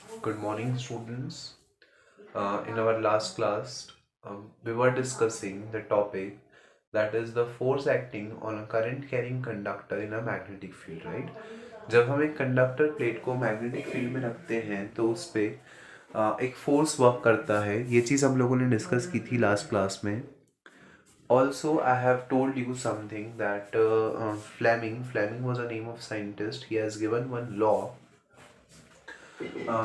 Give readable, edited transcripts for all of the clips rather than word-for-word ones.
Good morning, students. In our last class, we were discussing the topic that is the force acting on a current carrying conductor in a magnetic field, right? जब हम एक conductor plate को magnetic field में रखते हैं तो उस पे एक फोर्स वर्क करता है। ये चीज़ हम लोगों ने डिस्कस की थी लास्ट क्लास में। Also, I have told you something that Fleming was a name of scientist. He has given one law.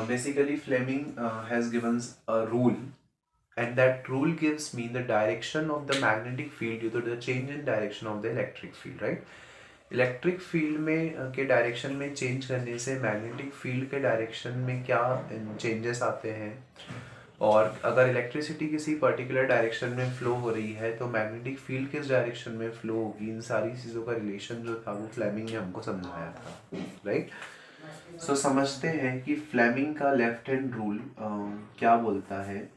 Basically, Fleming has given a rule, and that rule gives me the direction of the magnetic field due to the change in direction of the electric field, right? Electric field में के direction में change करने से magnetic field के direction में क्या changes आते हैं, और अगर इलेक्ट्रिसिटी किसी पर्टिकुलर डायरेक्शन में फ्लो हो रही है तो मैग्नेटिक फील्ड किस डायरेक्शन में फ्लो होगी, इन सारी चीज़ों का रिलेशन जो था वो फ्लेमिंग ने हमको समझाया था, राइट? सो समझते हैं कि फ्लेमिंग का लेफ्ट हैंड रूल क्या बोलता है।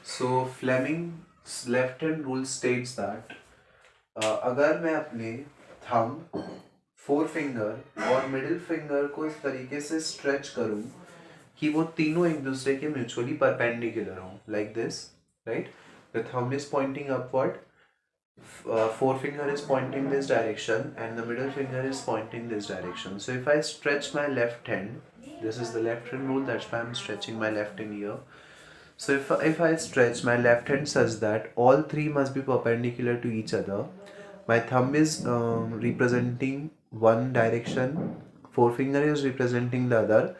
So Fleming's left hand rule states that अगर मैं अपने थंब, फोर फिंगर और मिडिल फिंगर को इस तरीके से स्ट्रेच करूं कि वो तीनों एक दूसरे के म्यूचुअली परपेंडिकुलर हों, like this, right? The thumb is pointing upward, forefinger is pointing this direction and the middle finger is pointing this direction. So if I stretch my left hand, this is the left hand rule, that's why I'm stretching my left hand here. So if I stretch my left hand such that all three must be perpendicular to each other, my thumb is representing one direction, forefinger is representing the other,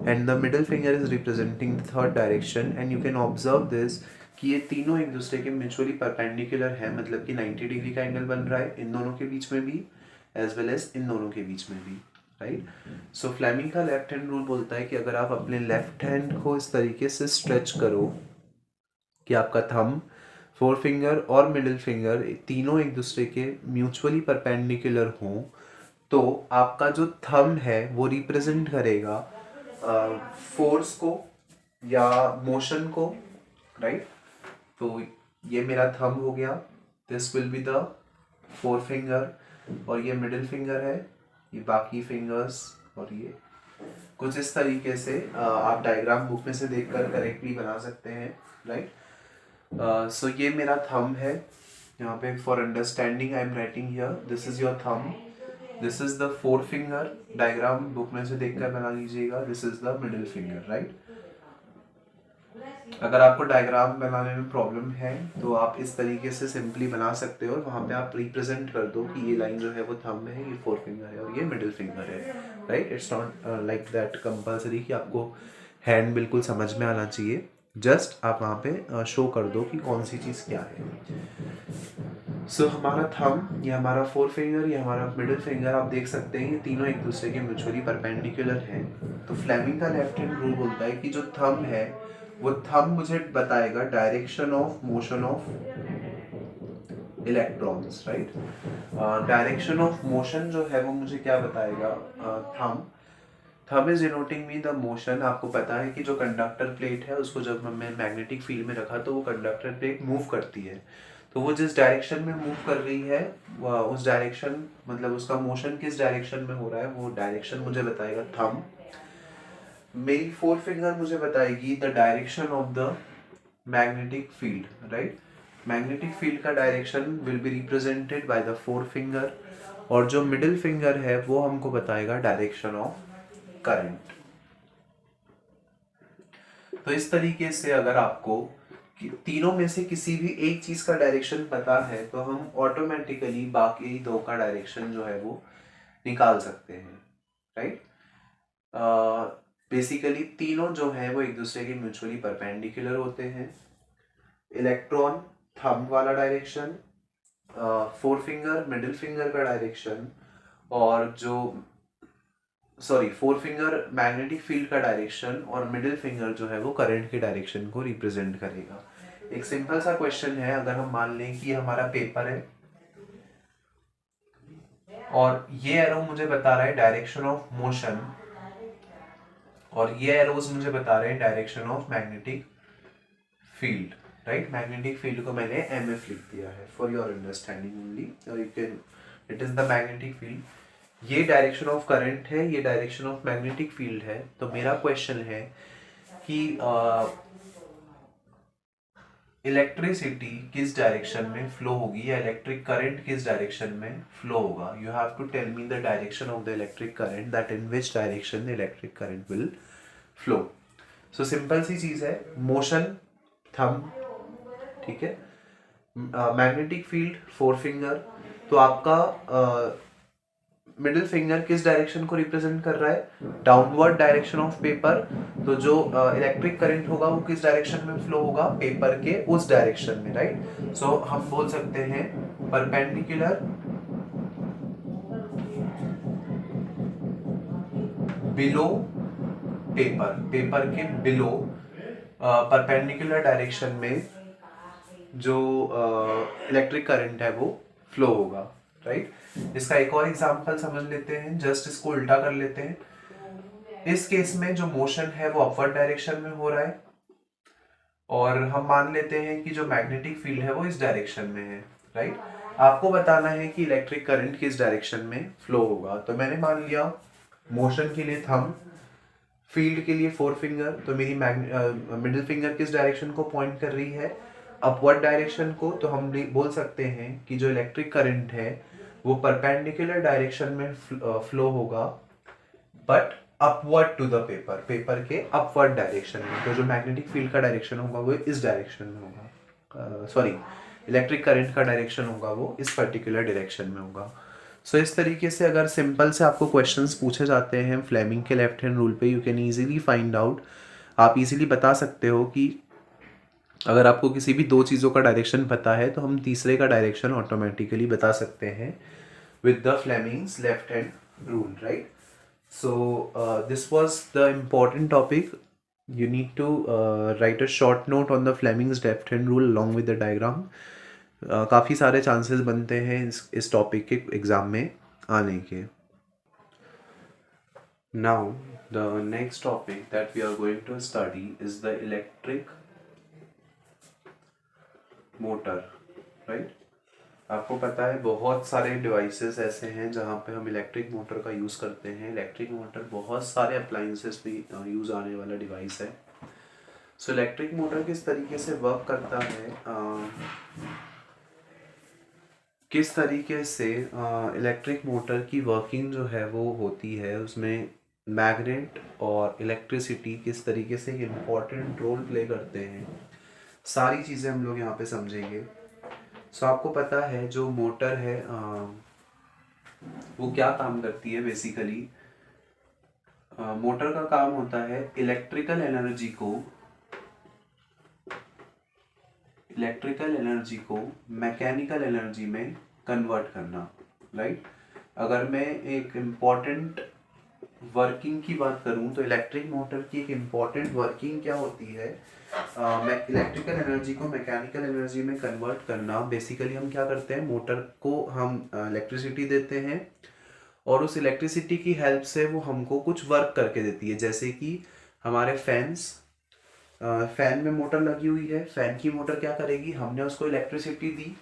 and the middle finger is representing the third direction. And you can observe this कि ये तीनों एक दूसरे के mutually perpendicular है, मतलब कि 90 degree का एंगल बन रहा है इन दोनों के बीच में भी एज वेल एज इन दोनों के बीच में भी, राइट? सो फ्लेमिंग का लेफ्ट हैंड रूल बोलता है कि अगर आप अपने लेफ्ट हैंड को इस तरीके से स्ट्रेच करो कि आपका थंब, फोर फिंगर और मिडिल फिंगर तीनों एक दूसरे के म्यूचुअली परपेंडिकुलर हों, तो आपका जो थंब है वो रिप्रेजेंट करेगा फोर्स को या मोशन को, राइट? तो ये मेरा थंब हो गया, this will be the four finger, और ये मिडिल फिंगर है, ये बाकी फिंगर्स, और ये कुछ इस तरीके से आप डायग्राम बुक में से देखकर करेक्टली बना सकते हैं, राइट? सो ये मेरा थंब है, यहाँ पे for understanding I am writing here this is your thumb, this is the four finger, diagram book में से देखकर बना लीजिएगा, this is the middle finger, right? अगर आपको डायग्राम बनाने में प्रॉब्लम है तो आप इस तरीके से सिंपली बना सकते हो, और वहाँ पे आप रिप्रेजेंट कर दो कि ये लाइन जो है वो थंब है, ये फोर फिंगर है और ये मिडिल फिंगर है, right? It's not like that compulsory कि आपको हैंड बिल्कुल समझ में आना चाहिए, जस्ट आप वहाँ पे शो कर दो कि कौन सी चीज़ क्या है। सो हमारा थंब, ये हमारा फोर फिंगर, ये हमारा मिडिल फिंगर, आप देख सकते हैं ये तीनों एक दूसरे के म्यूचुअली परपेंडिकुलर हैं। तो फ्लेमिंग का लेफ्ट हैंड रूल बोलता है कि जो थंब है वो थंब मुझे बताएगा direction of motion of electrons, right? Direction of motion जो है वो मुझे क्या बताएगा, thumb. Thumb is denoting me the motion. आपको पता है कि जो कंडक्टर प्लेट है उसको जब हमने मैग्नेटिक फील्ड में रखा तो वो कंडक्टर प्लेट मूव करती है, तो वो जिस डायरेक्शन में मूव कर रही है उस डायरेक्शन, मतलब उसका मोशन किस डायरेक्शन में हो रहा है वो डायरेक्शन मुझे बताएगा थंब। मेरी फोर फिंगर मुझे बताएगी the direction of the magnetic field, right? Magnetic field का direction will be represented by the four finger, और जो मिडिल फिंगर है वो हमको बताएगा डायरेक्शन ऑफ करंट। तो इस तरीके से अगर आपको तीनों में से किसी भी एक चीज का डायरेक्शन पता है तो हम ऑटोमेटिकली बाकी दो का डायरेक्शन जो है वो निकाल सकते हैं, राइट? बेसिकली तीनों जो है वो एक दूसरे के म्यूचुअली परपेंडिकुलर होते हैं। इलेक्ट्रॉन थंब वाला direction, four finger middle finger का डायरेक्शन, और जो फोर फिंगर मैग्नेटिक फील्ड का डायरेक्शन, और मिडिल फिंगर जो है वो करंट के डायरेक्शन को रिप्रेजेंट करेगा। एक सिंपल सा क्वेश्चन है, अगर हम मान लें कि हमारा पेपर है और ये एरो मुझे बता रहा है डायरेक्शन ऑफ मोशन, और ये एरोज मुझे बता रहे हैं direction of magnetic field, right. Magnetic field को मैंने MF लिख दिया है फॉर योर अंडरस्टैंडिंग ओनली, और you can, it is the magnetic field. ये डायरेक्शन ऑफ करंट है, ये डायरेक्शन ऑफ मैग्नेटिक फील्ड है। तो मेरा क्वेश्चन है कि इलेक्ट्रिसिटी किस डायरेक्शन में फ्लो होगी, या इलेक्ट्रिक करंट किस डायरेक्शन में फ्लो होगा। You have to tell me the direction of the electric current, that in which direction the electric current will flow. So simple सी चीज है, मोशन थंब, ठीक है, मैग्नेटिक फील्ड फोर फिंगर। तो आपका मिडिल फिंगर किस direction को represent कर रहा है, डाउनवर्ड डायरेक्शन ऑफ पेपर। तो जो इलेक्ट्रिक करंट होगा वो किस डायरेक्शन में फ्लो होगा, पेपर के उस डायरेक्शन में, राइट। सो हम बोल सकते हैं परपेंडिकुलर बिलो पेपर, पेपर के बिलो परपेंडिकुलर डायरेक्शन में जो इलेक्ट्रिक करंट है वो फ्लो होगा, राइट। इसका एक और एग्जांपल समझ लेते हैं, जस्ट इसको उल्टा कर लेते हैं। इस केस में जो मोशन है वो अपवर्ड डायरेक्शन में हो रहा है, और हम मान लेते हैं कि जो मैग्नेटिक फील्ड है वो इस डायरेक्शन में है, राइट। आपको बताना है कि इलेक्ट्रिक करंट किस डायरेक्शन में फ्लो होगा। तो मैंने मान लिया मोशन के लिए थंब, फील्ड के लिए फोर फिंगर। तो मेरी मिडिल फिंगर किस डायरेक्शन को पॉइंट कर रही है, अपवर्ड डायरेक्शन को। तो हम बोल सकते हैं कि जो इलेक्ट्रिक करंट है वो परपेंडिकुलर डायरेक्शन में फ्लो होगा, but upward to the paper, paper के अपवर्ड डायरेक्शन में। तो जो मैग्नेटिक फील्ड का डायरेक्शन होगा वो इस डायरेक्शन में होगा, सॉरी, इलेक्ट्रिक करंट का डायरेक्शन होगा वो इस पर्टिकुलर डायरेक्शन में होगा। सो इस तरीके से अगर सिंपल से आपको क्वेश्चंस पूछे जाते हैं फ्लेमिंग के लेफ्ट हैंड रूल पे, you can easily find out, आप इजीली बता सकते हो कि अगर आपको किसी भी दो चीज़ों का डायरेक्शन पता है तो हम तीसरे का डायरेक्शन ऑटोमेटिकली बता सकते हैं with the Fleming's left hand rule, right? So this was the important topic. You need to write a short note on the Fleming's left hand rule along with the diagram. काफ़ी सारे chances बनते हैं इस topic के exam में आने के। Now the next topic that we are going to study is the electric motor, right? आपको पता है बहुत सारे डिवाइसेस ऐसे हैं जहाँ पे हम इलेक्ट्रिक मोटर का यूज़ करते हैं। इलेक्ट्रिक मोटर बहुत सारे अप्लाइंसेस में यूज़ आने वाला डिवाइस है। सो इलेक्ट्रिक मोटर किस तरीके से वर्क करता है, किस तरीके से इलेक्ट्रिक मोटर की वर्किंग जो है वो होती है, उसमें मैग्नेट और इलेक्ट्रिसिटी किस तरीके से इम्पोर्टेंट रोल प्ले करते हैं, सारी चीज़ें हम लोग यहाँ पे समझेंगे। सो आपको पता है जो मोटर है वो क्या काम करती है बेसिकली। मोटर का काम होता है इलेक्ट्रिकल एनर्जी को मैकेनिकल एनर्जी में कन्वर्ट करना, राइट। अगर मैं एक इम्पॉर्टेंट वर्किंग की बात करूं तो इलेक्ट्रिक मोटर की एक इम्पॉर्टेंट वर्किंग क्या होती है, इलेक्ट्रिकल एनर्जी को मैकेनिकल एनर्जी में कन्वर्ट करना। बेसिकली हम क्या करते हैं, मोटर को हम इलेक्ट्रिसिटी देते हैं और उस इलेक्ट्रिसिटी की हेल्प से वो हमको कुछ वर्क करके देती है। जैसे कि हमारे फैन में मोटर लगी हुई है, फैन की मोटर क्या करेगी, हमने उसको इलेक्ट्रिसिटी दी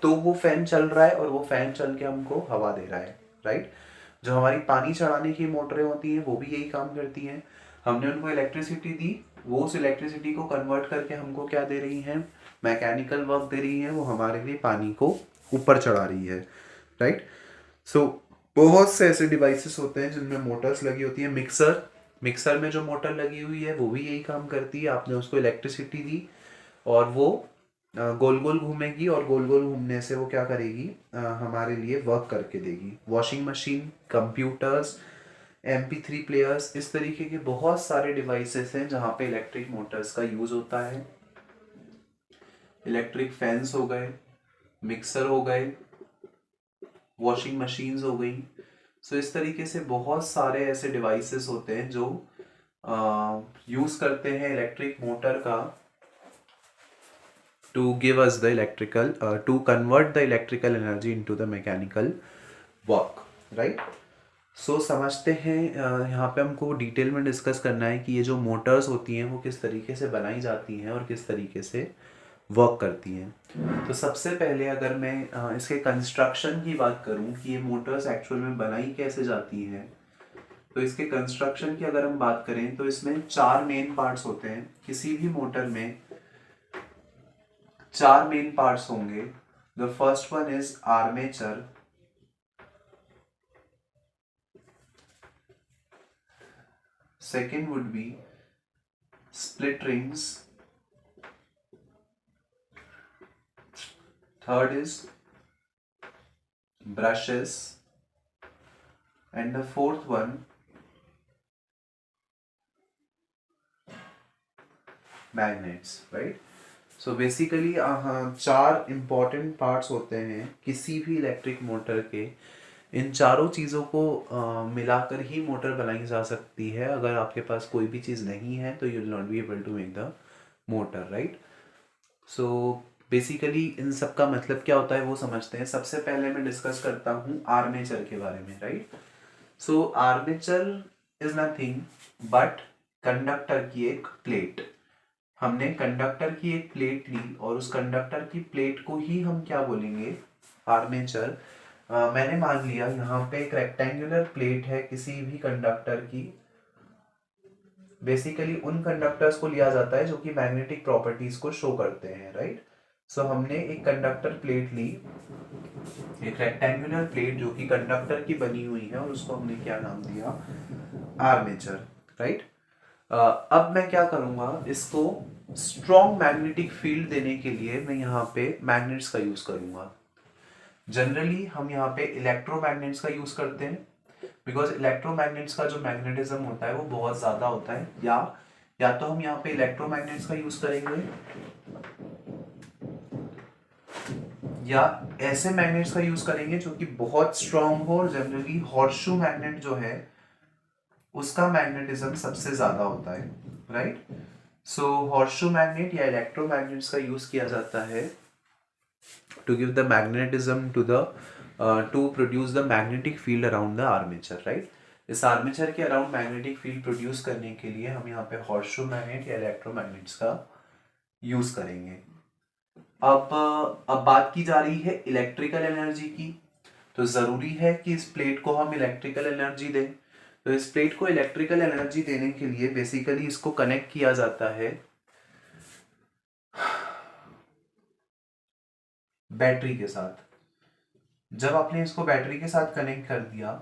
तो वो फैन चल रहा है और वो फैन चल के हमको हवा दे रहा है, राइट। जो हमारी पानी चढ़ाने की मोटरें होती हैं वो भी यही काम करती हैं। हमने उनको इलेक्ट्रिसिटी दी, वो उस इलेक्ट्रिसिटी को कन्वर्ट करके हमको क्या दे रही हैं, मैकेनिकल वर्क दे रही हैं, वो हमारे लिए पानी को ऊपर चढ़ा रही है, राइट। सो बहुत से ऐसे डिवाइसेस होते हैं जिनमें मोटर्स लगी होती है। मिक्सर में जो मोटर लगी हुई है वो भी यही काम करती है। आपने उसको इलेक्ट्रिसिटी दी और वो गोल गोल घूमेगी और गोल गोल घूमने से वो क्या करेगी, हमारे लिए वर्क करके देगी। Washing machine, computers, MP3 players, इस तरीके के बहुत सारे डिवाइसेस हैं जहाँ पे इलेक्ट्रिक मोटर्स का यूज़ होता है। इलेक्ट्रिक फैंस हो गए, मिक्सर हो गए, वॉशिंग मशीन्स हो गई। सो इस तरीके से बहुत सारे ऐसे डिवाइसेस होते हैं जो यूज़ करते हैं इलेक्ट्रिक मोटर का to give us the electrical to convert the electrical energy into the mechanical work, right? So समझते हैं, यहाँ पे हमको डिटेल में डिस्कस करना है कि ये जो मोटर्स होती हैं वो किस तरीके से बनाई जाती हैं और किस तरीके से वर्क करती हैं। तो सबसे पहले अगर मैं इसके कंस्ट्रक्शन की बात करूं कि ये मोटर्स एक्चुअल में बनाई कैसे जाती हैं, तो इसके कंस्ट्रक्शन की अगर हम बात करें तो इसमें 4 मेन पार्ट्स होते हैं। किसी भी मोटर में 4 मेन पार्ट्स होंगे। The first one is armature, second would be split rings, third is brushes, and the fourth one magnets, right? So basically 4 important parts होते हैं किसी भी इलेक्ट्रिक मोटर के। इन चारों चीज़ों को मिलाकर ही मोटर बनाई जा सकती है। अगर आपके पास कोई भी चीज़ नहीं है तो you will not be able to make the motor, right? So basically इन सब का मतलब क्या होता है वो समझते हैं। सबसे पहले मैं डिस्कस करता हूँ आर्मेचर के बारे में, right? So armature is nothing but conductor की एक प्लेट। हमने कंडक्टर की एक प्लेट ली और उस कंडक्टर की प्लेट को ही हम क्या बोलेंगे? आर्मेचर। मैंने मान लिया यहाँ पे एक रेक्टेंगुलर प्लेट है किसी भी कंडक्टर की। बेसिकली उन कंडक्टर्स को लिया जाता है जो कि मैग्नेटिक प्रॉपर्टीज को शो करते हैं, राइट? सो हमने एक कंडक्टर प्लेट ली, एक रेक्टेंगुलर प्लेट जो कि कंडक्टर की बनी हुई है, और उसको हमने क्या नाम दिया? Armature, right? अब मैं क्या करूंगा, इसको स्ट्रॉन्ग मैग्नेटिक फील्ड देने के लिए मैं यहाँ पे मैग्नेट्स का यूज करूंगा। जनरली हम यहाँ पे इलेक्ट्रोमैग्नेट्स का यूज करते हैं बिकॉज इलेक्ट्रोमैग्नेट्स का जो मैग्नेटिज्म होता है वो बहुत ज्यादा होता है। या तो हम यहाँ पे इलेक्ट्रोमैग्नेट्स का यूज करेंगे या ऐसे मैग्नेट्स का यूज करेंगे जो कि बहुत स्ट्रॉन्ग हो। और जनरली हॉर्सशू मैग्नेट जो है उसका मैग्नेटिज्म सबसे ज्यादा होता है, राइट? सो हॉर्सशू मैग्नेट या इलेक्ट्रोमैग्नेट्स का यूज किया जाता है to give the magnetism to produce the magnetic field around the armature, right? इस आर्मेचर के अराउंड मैग्नेटिक फील्ड प्रोड्यूस करने के लिए हम यहाँ पे हॉर्सशू मैग्नेट या इलेक्ट्रोमैग्नेट्स का यूज करेंगे। अब बात की जा रही है इलेक्ट्रिकल एनर्जी की, तो जरूरी है कि इस प्लेट को हम इलेक्ट्रिकल एनर्जी दें। तो इस प्लेट को इलेक्ट्रिकल एनर्जी देने के लिए बेसिकली इसको कनेक्ट किया जाता है बैटरी के साथ। जब आपने इसको बैटरी के साथ कनेक्ट कर दिया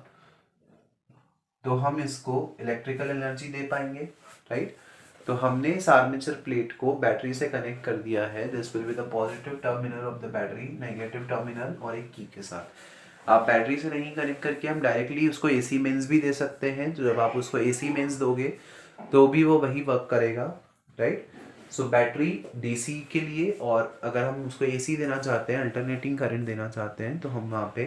तो हम इसको इलेक्ट्रिकल एनर्जी दे पाएंगे, राइट? तो हमने इस आर्मेचर प्लेट को बैटरी से कनेक्ट कर दिया है। This will be the positive terminal of the battery, negative terminal और एक की के साथ। आप बैटरी से नहीं कनेक्ट करके हम डायरेक्टली उसको एसी मेंस भी दे सकते हैं। तो जब आप उसको एसी मेंस दोगे तो भी वो वही वर्क करेगा, राइट? सो बैटरी डीसी के लिए, और अगर हम उसको एसी देना चाहते हैं, अल्टरनेटिंग करंट देना चाहते हैं, तो हम वहाँ पे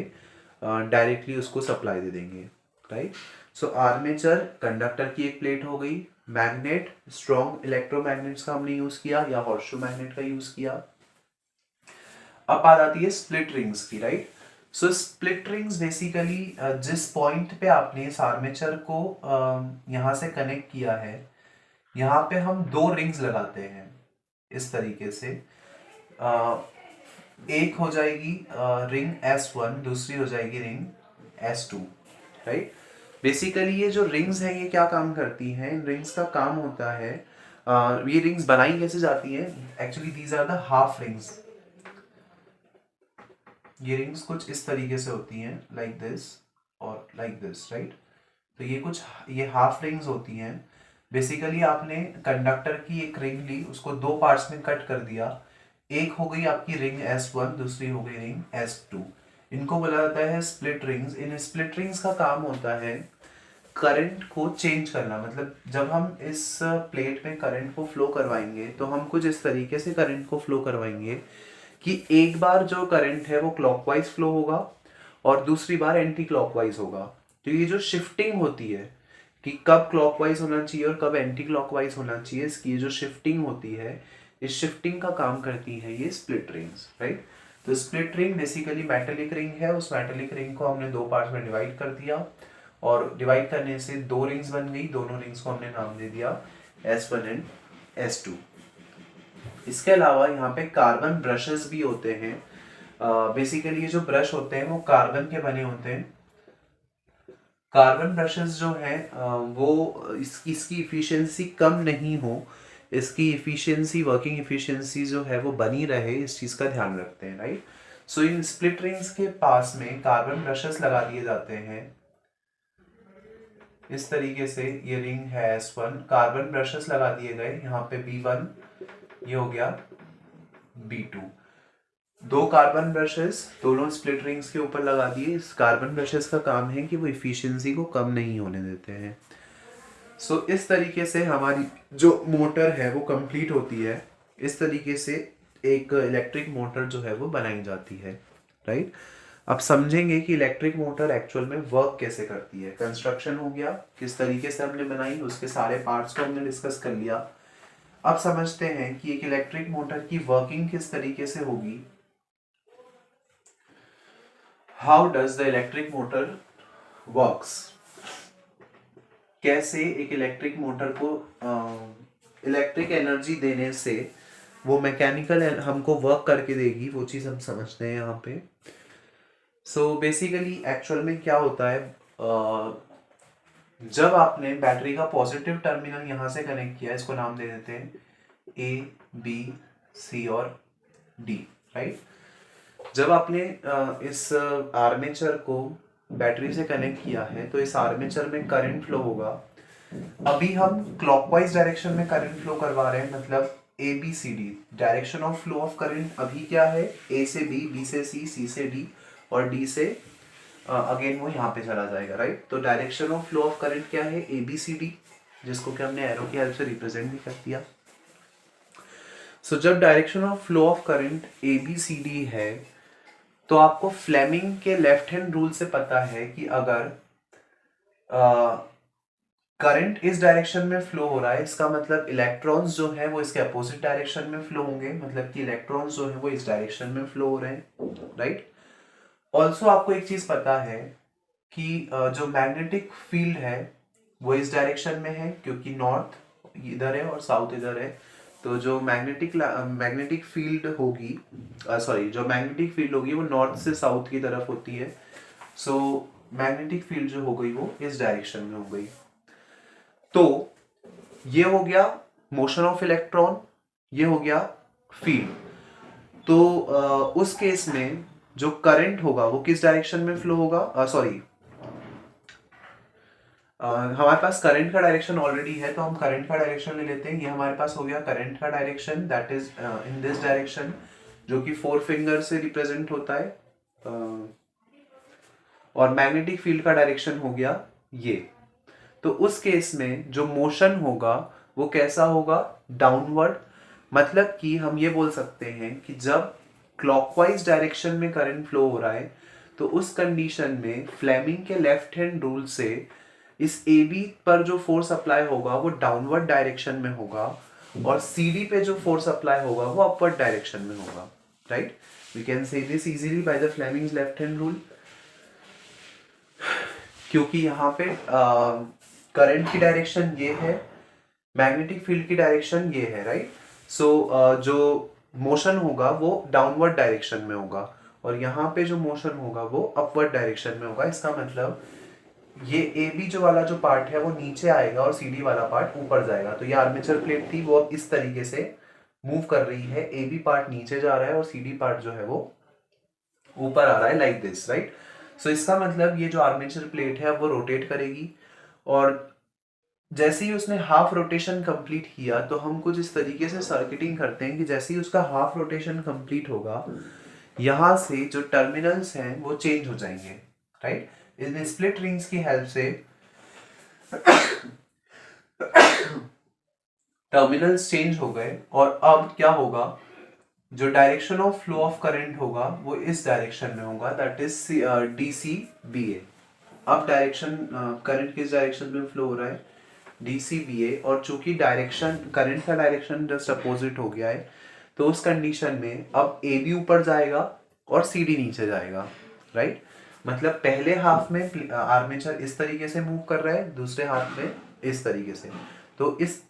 डायरेक्टली उसको सप्लाई दे देंगे, राइट? सो आर्मेचर कंडक्टर की एक प्लेट हो गई, मैग्नेट स्ट्रॉन्ग इलेक्ट्रोमैग्नेट्स का हमने यूज किया या हॉर्सशू मैग्नेट का यूज किया। अब बात आती है स्प्लिट रिंग्स की, right? So split rings basically जिस पॉइंट पे आपने इस आर्मेचर को यहाँ से कनेक्ट किया है, यहाँ पे हम 2 रिंग्स लगाते हैं इस तरीके से। एक हो जाएगी रिंग S1, दूसरी हो जाएगी रिंग S2, राइट? बेसिकली ये जो रिंग्स हैं ये क्या काम करती हैं? इन रिंग्स का काम होता है, ये रिंग्स बनाई कैसे जाती हैं? Actually these are the half rings. ये रिंग्स कुछ इस तरीके से होती हैं, लाइक दिस और लाइक दिस, राइट? तो ये हाफ रिंग्स होती हैं। बेसिकली आपने कंडक्टर की एक रिंग ली, उसको 2 पार्ट्स में कट कर दिया। एक हो गई आपकी रिंग S1, दूसरी हो गई रिंग S2। इनको बोला जाता है स्प्लिट रिंग्स। इन स्प्लिट रिंग्स का काम होता है करंट को चेंज करना। मतलब जब हम इस प्लेट में करंट को फ्लो करवाएंगे तो हम कुछ इस तरीके से करंट को फ्लो करवाएंगे कि एक बार जो करंट है वो क्लॉकवाइज फ्लो होगा और दूसरी बार एंटी क्लॉकवाइज होगा। तो ये जो शिफ्टिंग होती है कि कब क्लॉकवाइज होना चाहिए और कब एंटी क्लॉकवाइज होना चाहिए, इसकी जो शिफ्टिंग होती है, इस शिफ्टिंग का काम करती है ये स्प्लिट रिंग्स, राइट? तो split ring basically metallic ring है। उस मेटेलिक रिंग को हमने 2 पार्ट्स में डिवाइड कर दिया और डिवाइड करने से 2 रिंग्स बन गई। दोनों रिंग्स को हमने नाम दे दिया S1 एंड S2। इसके अलावा यहाँ पे कार्बन ब्रशेस भी होते हैं। बेसिकली ये जो ब्रश होते हैं वो कार्बन के बने होते हैं। कार्बन ब्रशेस जो हैं वो इसकी इफिशियंसी कम नहीं हो, इसकी इफिशियंसी, वर्किंग इफिशियंसी जो है वो बनी रहे, इस चीज़ का ध्यान रखते हैं, राइट। सो इन स्प्लिट रिंग्स के पास में कार्बन ब्रशेस लगा दिए जाते हैं इस तरीके से। ये रिंग है S1, कार्बन ब्रशेस लगा दिए गए, यहाँ पे B1, ये हो गया B2। दो कार्बन ब्रशेस दोनों स्प्लिट रिंग्स के ऊपर लगा दिए। इस कार्बन ब्रशेस का काम है कि वो इफिशियंसी को कम नहीं होने देते हैं। सो इस तरीके से हमारी जो मोटर है वो कंप्लीट होती है। इस तरीके से एक इलेक्ट्रिक मोटर जो है वो बनाई जाती है, राइट। अब समझेंगे कि इलेक्ट्रिक मोटर एक्चुअल में वर्क कैसे करती है। कंस्ट्रक्शन हो गया, किस तरीके से हमने बनाई, उसके सारे पार्ट्स को हमने डिस्कस कर लिया। अब समझते हैं कि एक इलेक्ट्रिक मोटर की वर्किंग किस तरीके से होगी। How does the electric motor works, कैसे एक इलेक्ट्रिक मोटर को इलेक्ट्रिक एनर्जी देने से वो मैकेनिकल हमको वर्क करके देगी, वो चीज़ हम समझते हैं यहाँ पे। सो बेसिकली एक्चुअल में क्या होता है, जब आपने बैटरी का पॉजिटिव टर्मिनल यहाँ से कनेक्ट किया, इसको नाम दे देते हैं A, B, C और D, राइट। जब आपने इस आर्मेचर को बैटरी से कनेक्ट किया है तो इस आर्मेचर में करंट फ्लो होगा। अभी हम क्लॉकवाइज डायरेक्शन में करंट फ्लो करवा रहे हैं, मतलब ABCD direction of flow of current अभी क्या है, A से B, B से C, C से D और D से अगेन वो यहाँ पे चला जाएगा, राइट। तो direction of flow of current क्या है, ABCD, जिसको कि हमने एरो की हेल्प से रिप्रेजेंट भी कर दिया। सो जब direction of flow of current ABCD है तो आपको फ्लेमिंग के लेफ्ट हैंड रूल से पता है कि अगर करंट इस डायरेक्शन में फ्लो हो रहा है, इसका मतलब इलेक्ट्रॉन्स जो है वो इसके अपोजिट डायरेक्शन में फ्लो होंगे, मतलब कि इलेक्ट्रॉन्स जो है वो इस डायरेक्शन में फ्लो हो रहे हैं, राइट। ऑल्सो आपको एक चीज पता है कि जो मैग्नेटिक फील्ड है वो इस डायरेक्शन में है, क्योंकि नॉर्थ इधर है और साउथ इधर है। तो जो मैग्नेटिक फील्ड होगी, जो मैग्नेटिक फील्ड होगी वो नॉर्थ से साउथ की तरफ होती है। सो मैग्नेटिक फील्ड जो हो गई वो इस डायरेक्शन में हो गई। तो ये हो गया मोशन ऑफ इलेक्ट्रॉन, ये हो गया फील्ड। तो उस केस में जो करंट होगा वो किस डायरेक्शन में फ्लो होगा, हमारे पास करंट का डायरेक्शन ऑलरेडी है, तो हम करंट का डायरेक्शन ले लेते हैं। ये हमारे पास हो गया करंट का direction, that is in this direction, जो कि 4 फिंगर से रिप्रेजेंट होता है। और मैग्नेटिक फील्ड का डायरेक्शन हो गया ये। तो उस केस में जो मोशन होगा वो कैसा होगा, डाउनवर्ड। मतलब कि हम ये बोल सकते हैं कि जब क्लॉकवाइज डायरेक्शन में करंट फ्लो हो रहा है तो उस कंडीशन में फ्लेमिंग के लेफ्ट हैंड रूल से इस AB पर जो फोर्स अप्लाई होगा वो डाउनवर्ड डायरेक्शन में होगा, और CD पे जो फोर्स अप्लाई होगा वो अपवर्ड डायरेक्शन में होगा, right. We can say this easily by the Fleming's left hand rule, क्योंकि यहाँ पे करंट की डायरेक्शन ये है, मैग्नेटिक फील्ड की डायरेक्शन ये है, राइट। सो जो मोशन होगा वो डाउनवर्ड डायरेक्शन में होगा और यहाँ पे जो मोशन होगा वो अपवर्ड डायरेक्शन में होगा। इसका मतलब ये AB जो वाला जो पार्ट है वो नीचे आएगा और CD वाला पार्ट ऊपर जाएगा। तो ये आर्मेचर प्लेट थी, वो अब इस तरीके से मूव कर रही है, AB पार्ट नीचे जा रहा है और CD पार्ट जो है वो ऊपर आ रहा है, लाइक दिस, राइट। सो इसका मतलब ये जो आर्मेचर प्लेट है वो रोटेट करेगी, और जैसे ही उसने हाफ रोटेशन कंप्लीट किया तो हम कुछ इस तरीके से सर्किटिंग करते हैं कि जैसे ही उसका हाफ रोटेशन कंप्लीट होगा, यहाँ से जो टर्मिनल्स हैं वो चेंज हो जाएंगे, राइट। इन स्प्लिट रिंग्स की हेल्प से टर्मिनल्स चेंज हो गए, और अब क्या होगा, जो direction of flow of current होगा वो इस डायरेक्शन में होगा, दैट इज DCBA। अब डायरेक्शन करंट किस डायरेक्शन में फ्लो हो रहा है, DCBA, और चूंकि डायरेक्शन करंट का डायरेक्शन जस्ट अपोजिट हो गया है तो उस कंडीशन में अब AB ऊपर जाएगा और CD नीचे जाएगा, राइट। मतलब पहले हाफ में आर्मेचर इस तरीके से मूव कर रहा है, दूसरे हाफ में इस तरीके से। तो इस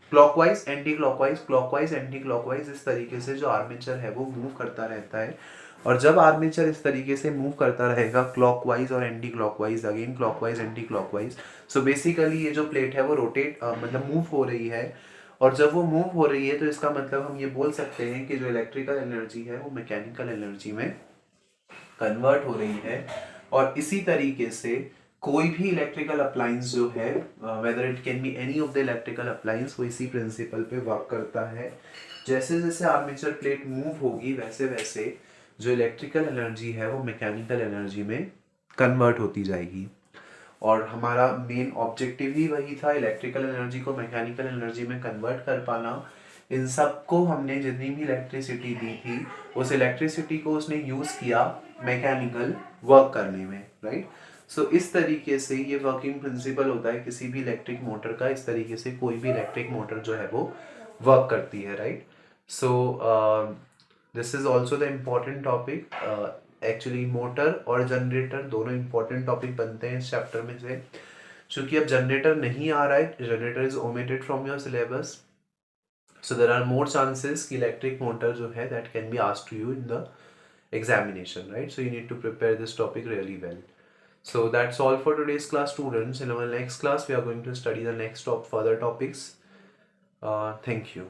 clockwise anti clockwise, clockwise anti clockwise, इस तरीके से जो आर्मेचर है वो मूव करता रहता है। और जब आर्मेचर इस तरीके से मूव करता रहेगा क्लॉकवाइज और anti clockwise, again clockwise anti clockwise, so basically ये जो प्लेट है वो रोटेट मतलब मूव हो रही है। और जब वो मूव हो रही है तो इसका मतलब हम ये बोल सकते हैं कि जो इलेक्ट्रिकल एनर्जी है वो मैकेनिकल एनर्जी में कन्वर्ट हो रही है। और इसी तरीके से कोई भी इलेक्ट्रिकल अप्लायंस जो है, whether it can be any of the electrical appliance, वो इसी प्रिंसिपल पे वर्क करता है। जैसे जैसे आर्मेचर प्लेट मूव होगी वैसे वैसे जो इलेक्ट्रिकल एनर्जी है वो मैकेनिकल एनर्जी में कन्वर्ट होती जाएगी। और हमारा मेन ऑब्जेक्टिव ही वही था, इलेक्ट्रिकल एनर्जी को मैकेनिकल एनर्जी में कन्वर्ट कर पाना। इन सबको हमने जितनी भी इलेक्ट्रिसिटी दी थी उस इलेक्ट्रिसिटी को उसने यूज़ किया मैकेनिकल वर्क करने में, राइट। सो इस तरीके से ये वर्किंग प्रिंसिपल होता है किसी भी इलेक्ट्रिक मोटर का। इस तरीके से कोई भी इलेक्ट्रिक मोटर जो है वो वर्क करती है, right. So this is also the important topic. Actually motor और जनरेटर दोनों इंपॉर्टेंट टॉपिक बनते हैं इस चैप्टर में से। चूंकि अब जनरेटर नहीं आ रहा है, generator is omitted from your syllabus, so there are more chances कि electric motor जो है that can be asked to you in the examination, right? So you need to prepare this topic really well. So that's all for today's class, students. In our next class we are going to study the next further topics. Thank you.